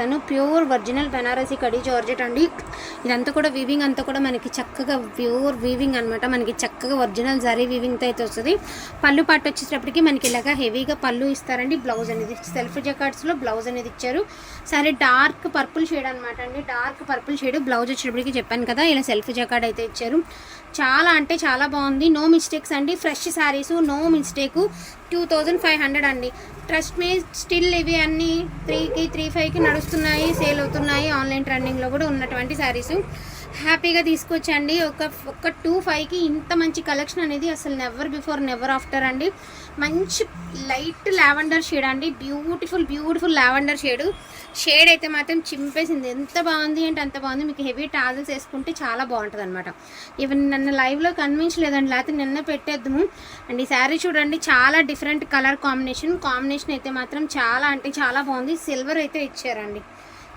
తను pure original Banarasi కడి georgette అండి. ఇదంతా కూడా వీవింగ్ అంతా కూడా మనకి చక్కగా ప్యూర్ వీవింగ్ అనమాట. మనకి చక్కగా ఒరిజినల్ జరీ వీవింగ్తో అయితే వస్తుంది. పళ్ళు పాటు వచ్చేటప్పటికి మనకి ఇలాగా హెవీగా పళ్ళు ఇస్తారండి. బ్లౌజ్ అనేది సెల్ఫ్ జకార్డ్స్లో బ్లౌజ్ అనేది ఇచ్చారు. సరే డార్క్ పర్పుల్ షేడ్ అనమాట అండి. డార్క్ పర్పుల్ షేడ్ బ్లౌజ్ వచ్చేటప్పటికి చెప్పాను కదా, ఇలా సెల్ఫ్ జకార్డ్ అయితే ఇచ్చారు. చాలా అంటే చాలా బాగుంది. నో మిస్టేక్స్ అండి. Fresh saris, no mistake. 2500 అండి. ట్రస్ట్ మీ, స్టిల్ ఇవి అన్నీ 3కి 3.5కి నడుస్తున్నాయి, సేల్ అవుతున్నాయి. ఆన్లైన్ ట్రెండింగ్లో కూడా ఉన్నటువంటి శారీసు హ్యాపీగా తీసుకొచ్చండి. ఒక 2.5కి ఇంత మంచి కలెక్షన్ అనేది అసలు నెవర్ బిఫోర్ నెవర్ ఆఫ్టర్ అండి. మంచి లైట్ లావెండర్ షేడ్ అండి. బ్యూటిఫుల్ లావెండర్ షేడ్ అయితే మాత్రం చింపేసింది. ఎంత బాగుంది అంటే అంత బాగుంది. మీకు హెవీ టాజల్స్ వేసుకుంటే చాలా బాగుంటుంది అనమాట. ఈవెన్ నన్ను లైవ్లో కనిపించలేదండి, లేకపోతే నిన్న పెట్టేద్దాము. అండ్ ఈ శారీ చూడండి, చాలా డిఫరెంట్ కలర్ కాంబినేషన్ అయితే మాత్రం చాలా అంటే చాలా బాగుంది. సిల్వర్ అయితే ఇచ్చారండి.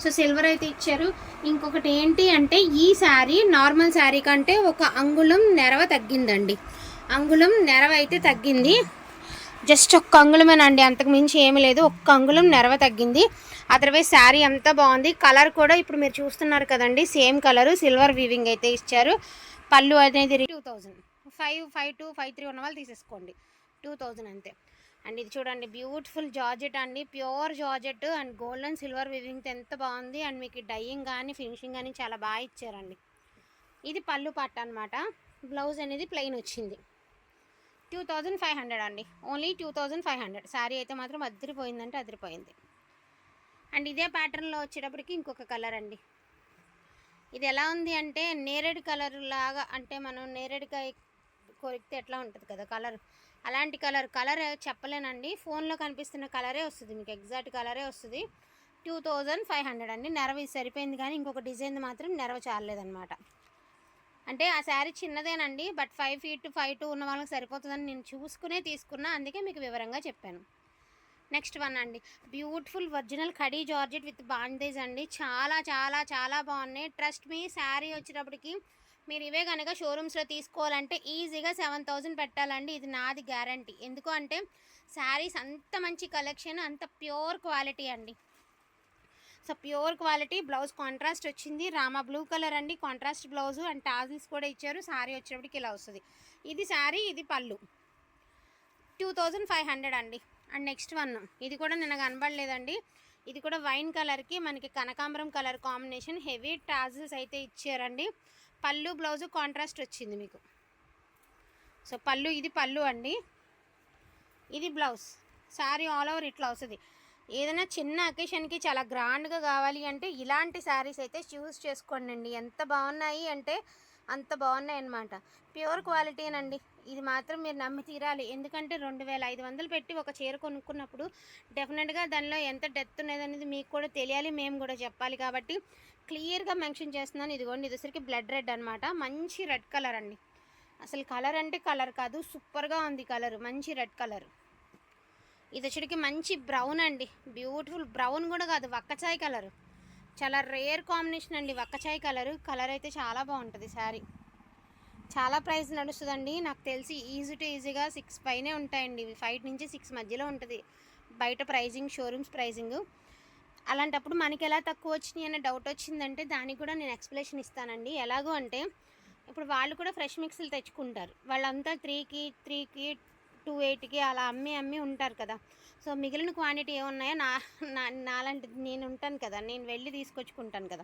సో సిల్వర్ అయితే ఇచ్చారు. ఇంకొకటి ఏంటి అంటే, ఈ శారీ నార్మల్ శారీ కంటే ఒక అంగుళం నెరవ తగ్గిందండి. అంగుళం నెరవ అయితే తగ్గింది. జస్ట్ ఒక్క అంగుళమేనండి, అంతకు మించి ఏమీ లేదు. ఒక్క అంగుళం నెరవ తగ్గింది. అదర్వైజ్ శారీ అంతా బాగుంది. కలర్ కూడా ఇప్పుడు మీరు చూస్తున్నారు కదండి, సేమ్ కలరు సిల్వర్ వీవింగ్ అయితే ఇచ్చారు. పళ్ళు అనేది 2000, 552 53 ఉన్న వాళ్ళు తీసేసుకోండి. 2000 అంతే. అండ్ ఇది చూడండి, బ్యూటిఫుల్ జార్జెట్ అండి. Pure georgette and gold and silver వీవింగ్తో ఎంత బాగుంది. అండ్ మీకు డైయింగ్ కానీ ఫినిషింగ్ కానీ చాలా బాగా ఇచ్చారండి. ఇది పళ్ళు పట్టు అనమాట. బ్లౌజ్ అనేది ప్లెయిన్ వచ్చింది. 2500 అండి. ఓన్లీ 2500. శారీ అయితే మాత్రం అదిరిపోయిందంటే అదిరిపోయింది. అండ్ ఇదే ప్యాటర్న్లో వచ్చేటప్పటికి ఇంకొక కలర్ అండి. ఇది ఎలా ఉంది అంటే, నేరేడు కలర్ లాగా, అంటే మనం నేరేడుకాయ కొరికితే ఎట్లా ఉంటుంది కదా కలర్, అలాంటి కలర్ చెప్పలేనండి. ఫోన్లో కనిపిస్తున్న కలరే వస్తుంది, మీకు ఎగ్జాక్ట్ కలరే వస్తుంది. 2500 అండి. నెరవ ఇది సరిపోయింది, కానీ ఇంకొక డిజైన్ మాత్రం నెరవ చాలలేదన్నమాట. అంటే ఆ శారీ చిన్నదేనండి, బట్ 5 feet 5'2" ఉన్న వాళ్ళకి సరిపోతుందని నేను చూసుకునే తీసుకున్నా, అందుకే మీకు వివరంగా చెప్పాను. నెక్స్ట్ వన్ అండి, beautiful original khadi georgette with bondage అండి. చాలా చాలా చాలా బాగున్నాయి. ట్రస్ట్ మీ, శారీ వచ్చేటప్పటికి మీరు ఇవే కనుక షోరూమ్స్లో తీసుకోవాలంటే ఈజీగా 7000 పెట్టాలండి. ఇది నాది గ్యారంటీ. ఎందుకు అంటే శారీస్ అంత మంచి కలెక్షన్, అంత ప్యూర్ క్వాలిటీ అండి. So pure quality. Blouse contrast వచ్చింది, రామా బ్లూ కలర్ అండి. కాంట్రాస్ట్ బ్లౌజు అండ్ టాజిల్స్ కూడా ఇచ్చారు. శారీ వచ్చేటప్పటికి ఇలా వస్తుంది. ఇది శారీ, ఇది పళ్ళు. 2500 అండి. అండ్ నెక్స్ట్ వన్, ఇది కూడా నిన్న కనబడలేదండి. ఇది కూడా వైన్ కలర్కి మనకి కనకాంబరం కలర్ కాంబినేషన్, హెవీ టాజిల్స్ అయితే ఇచ్చారండి. పళ్ళు బ్లౌజు కాంట్రాస్ట్ వచ్చింది మీకు. సో పళ్ళు, ఇది పళ్ళు అండి, ఇది బ్లౌజ్. శారీ ఆల్ ఓవర్ ఇట్లా వస్తుంది. ఏదైనా చిన్న అకేషన్కి చాలా గ్రాండ్గా కావాలి అంటే ఇలాంటి శారీస్ అయితే చూస్ చేసుకోండి అండి. ఎంత బాగున్నాయి అంటే అంత బాగున్నాయి అన్నమాట. ప్యూర్ క్వాలిటీనండి. ఇది మాత్రం మీరు నమ్మి తీరాలి. ఎందుకంటే 2500 పెట్టి ఒక చీర కొనుక్కున్నప్పుడు డెఫినెట్గా దానిలో ఎంత డెప్త్ ఉన్నది అనేది మీకు కూడా తెలియాలి, మేము కూడా చెప్పాలి. కాబట్టి క్లియర్గా మెన్షన్ చేస్తున్నాను. ఇదిగోండి, ఇది వచ్చరికి బ్లడ్ రెడ్ అనమాట. మంచి రెడ్ కలర్ అండి. అసలు కలర్ అంటే కలర్ కాదు, సూపర్గా ఉంది కలర్. మంచి రెడ్ కలర్. ఇది వచ్చరికి మంచి బ్రౌన్ అండి. బ్యూటిఫుల్ బ్రౌన్ కూడా కాదు, వక్కచాయ్ కలర్. చాలా రేర్ కాంబినేషన్ అండి, వక్కచాయ్ కలర్ అయితే చాలా బాగుంటుంది. శారీ చాలా ప్రైస్ నడుస్తుందండి. నాకు తెలిసి ఈజీగా 6 పైనే ఉంటాయండి. 5 నుంచి 6 మధ్యలో ఉంటుంది బయట ప్రైజింగ్, షోరూమ్స్ ప్రైజింగ్. అలాంటప్పుడు మనకి ఎలా తక్కువ వచ్చినాయి అనే డౌట్ వచ్చిందంటే దానికి కూడా నేను ఎక్స్ప్లెనేషన్ ఇస్తానండి. ఎలాగో అంటే, ఇప్పుడు వాళ్ళు కూడా ఫ్రెష్ మిక్స్లు తెచ్చుకుంటారు. వాళ్ళంతా 3కి 2.8కి అలా అమ్మి ఉంటారు కదా. సో మిగిలిన క్వాంటిటీ ఏమున్నాయో నాలాంటి నేను ఉంటాను కదా, నేను వెళ్ళి తీసుకొచ్చుకుంటాను కదా.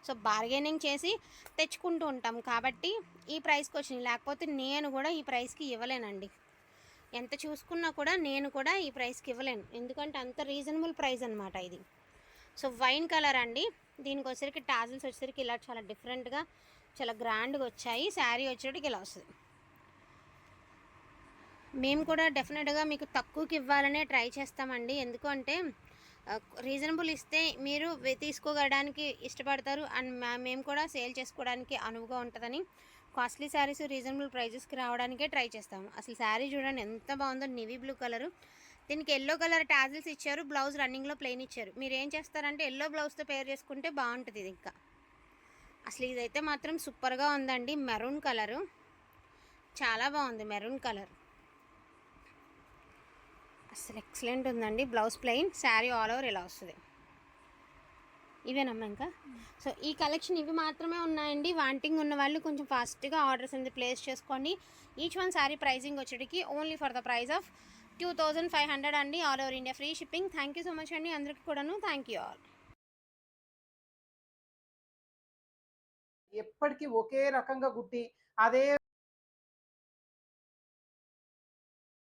సో బార్గెనింగ్ చేసి తెచ్చుకుంటూ ఉంటాం కాబట్టి ఈ ప్రైస్కి వచ్చినాయి. లేకపోతే నేను కూడా ఈ ప్రైస్కి ఇవ్వలేనండి. ఎంత చూసుకున్నా కూడా నేను కూడా ఈ ప్రైస్కి ఇవ్వలేను, ఎందుకంటే అంత రీజనబుల్ ప్రైస్ అనమాట ఇది. సో వైన్ కలర్ అండి. దీనికి వచ్చేసరికి టాజిల్స్ వచ్చేసరికి ఇలా చాలా డిఫరెంట్గా, చాలా గ్రాండ్గా వచ్చాయి. శారీ వచ్చేటికి ఇలా వస్తుంది. మేము కూడా డెఫినెట్గా మీకు తక్కువకి ఇవ్వాలనే ట్రై చేస్తామండి. ఎందుకంటే రీజనబుల్ ఇస్తే మీరు తీసుకోవడానికి ఇష్టపడతారు, అండ్ మేము కూడా సేల్ చేసుకోవడానికి అనువుగా ఉంటుందని కాస్ట్లీ శారీస్ రీజనబుల్ ప్రైజెస్కి రావడానికే ట్రై చేస్తాము. అసలు శారీ చూడండి ఎంత బాగుందో, నేవీ బ్లూ కలరు. దీనికి ఎల్లో కలర్ టాజిల్స్ ఇచ్చారు. బ్లౌజ్ రన్నింగ్లో ప్లెయిన్ ఇచ్చారు. మీరు ఏం చేస్తారంటే ఎల్లో బ్లౌజ్తో పేర్ చేసుకుంటే బాగుంటుంది ఇది. ఇంకా అసలు ఇదైతే మాత్రం సూపర్గా ఉందండి. మెరూన్ కలరు చాలా బాగుంది. మెరూన్ కలర్ అసలు ఎక్సలెంట్ ఉందండి. Blouse plain, sari all over ఇలా వస్తుంది. ఇవేనమ్మా ఇంకా. సో ఈ కలెక్షన్ ఇవి మాత్రమే ఉన్నాయండి. వాంటింగ్ ఉన్న వాళ్ళు కొంచెం ఫాస్ట్గా ఆర్డర్స్ అనేది ప్లేస్ చేసుకోండి. ఈచ్ వన్ శారీ ప్రైజింగ్ వచ్చేటికి only for the price of 2500 అండి. All over India free shipping. Thank you so much అండి అందరికీ కూడాను. Thank you all. ఎప్పటికీ ఒకే రకంగా కుట్టి అదే